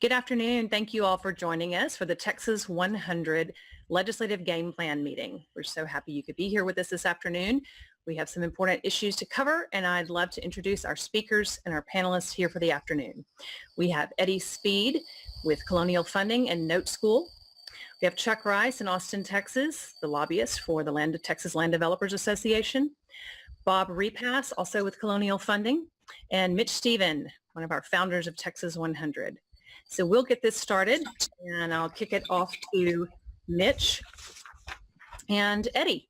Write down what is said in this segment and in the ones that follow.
Good afternoon. Thank you all for joining us for the Texas 100 Legislative Game Plan meeting. We're so happy you could be here with us this afternoon. We have some important issues to cover, and I'd love to introduce our speakers and our panelists here for the afternoon. We have Eddie Speed with Colonial Funding and Note School. We have Chuck Rice in Austin, Texas, the lobbyist for the Texas Land Developers Association. Bob Repass, also with Colonial Funding, and Mitch Stephen, one of our founders of Texas 100. So we'll get this started, and I'll kick it off to Mitch and Eddie.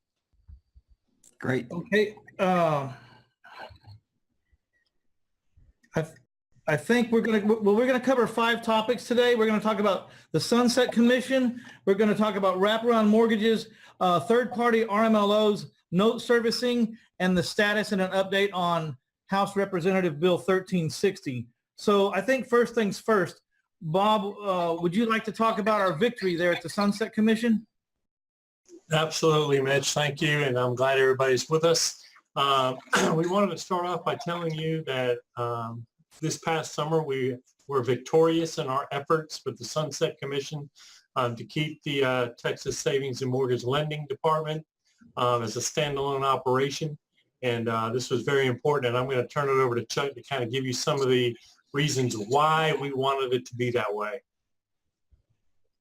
Great. Okay. I think we're going to cover 5 topics today. We're going to talk about the Sunset Commission. We're going to talk about wraparound mortgages, third-party RMLOs, note servicing, and the status and an update on House Representative Bill 1360. So I think first things first, Bob, would you like to talk about our victory there at the Sunset Commission? Absolutely, Mitch. Thank you, and I'm glad everybody's with us. We wanted to start off by telling you that this past summer we were victorious in our efforts with the Sunset Commission to keep the Texas Savings and Mortgage Lending Department as a standalone operation, and this was very important, and I'm going to turn it over to Chuck to kind of give you some of the reasons why we wanted it to be that way.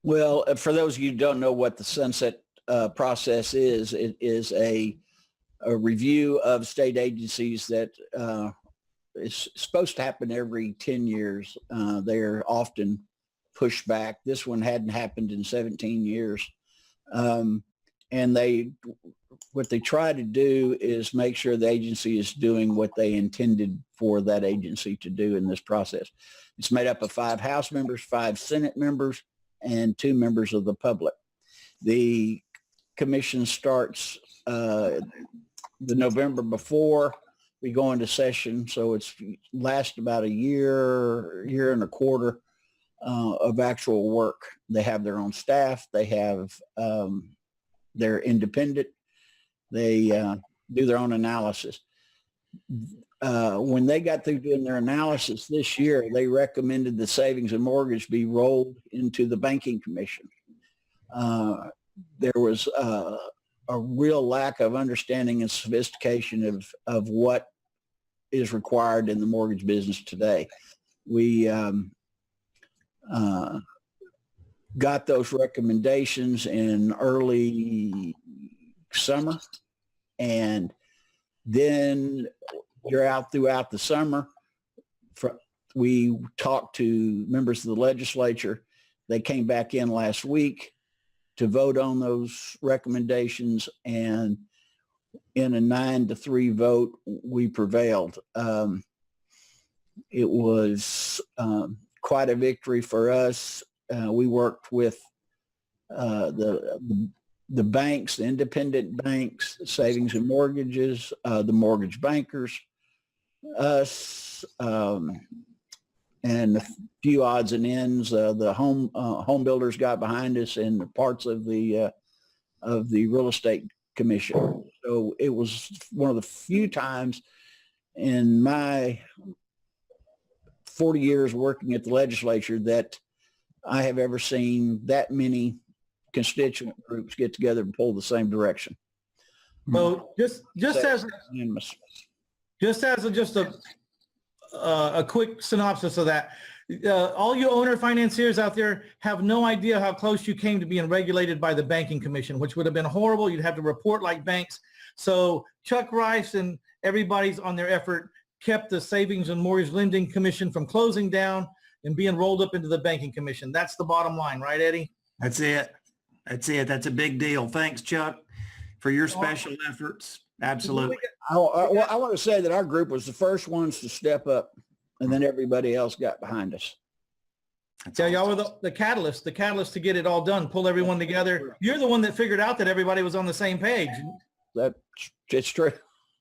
Well, for those of you who don't know what the Sunset process is, it is a review of state agencies that is supposed to happen every 10 years. They're often pushed back. This one hadn't happened in 17 years. And what they try to do is make sure the agency is doing what they intended for that agency to do in this process. It's made up of 5 House members, 5 Senate members, and 2 members of the public. The commission starts the November before we go into session, so it's lasts about a year and a quarter of actual work. They have their own staff. They have they're independent. They do their own analysis. When they got through doing their analysis this year, they recommended the savings and mortgage be rolled into the Banking Commission. There was a real lack of understanding and sophistication of what is required in the mortgage business today. We got those recommendations in early summer, and then throughout the summer, we talked to members of the legislature. They came back in last week to vote on those recommendations, and in a 9-3 vote, we prevailed. It was quite a victory for us. We worked with the banks, the independent banks, savings and mortgages, the mortgage bankers, us, and a few odds and ends. The home builders got behind us, and parts of the real estate commission. So it was one of the few times in my 40 years working at the legislature that I have ever seen that many constituent groups get together and pull the same direction. So just as a quick synopsis of that, all you owner financiers out there have no idea how close you came to being regulated by the Banking Commission, which would have been horrible. You'd have to report like banks. So Chuck Rice and everybody's on their effort kept the Savings and Mortgage Lending Commission from closing down and being rolled up into the Banking Commission. That's the bottom line, right, Eddie? That's it. That's a big deal. Thanks, Chuck, for your special efforts. Absolutely. I want to say that our group was the first ones to step up, and then everybody else got behind us. Yeah, y'all were the catalyst to get it all done, pull everyone together. You're the one that figured out that everybody was on the same page. It's true.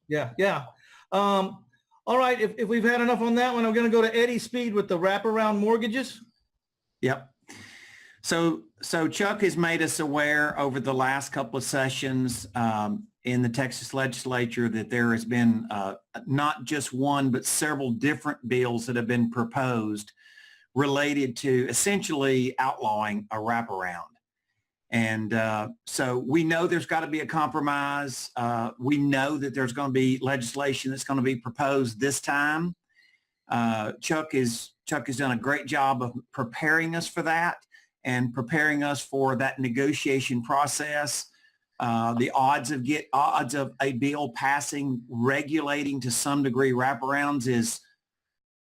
Yeah. All right, if we've had enough on that one, I'm going to go to Eddie Speed with the wraparound mortgages. Yep. So Chuck has made us aware over the last couple of sessions in the Texas legislature that there has been not just one, but several different bills that have been proposed related to essentially outlawing a wraparound. And so we know there's got to be a compromise. We know that there's going to be legislation that's going to be proposed this time. Chuck has done a great job of preparing us for that and preparing us for that negotiation process. The odds of a bill passing regulating to some degree wraparounds is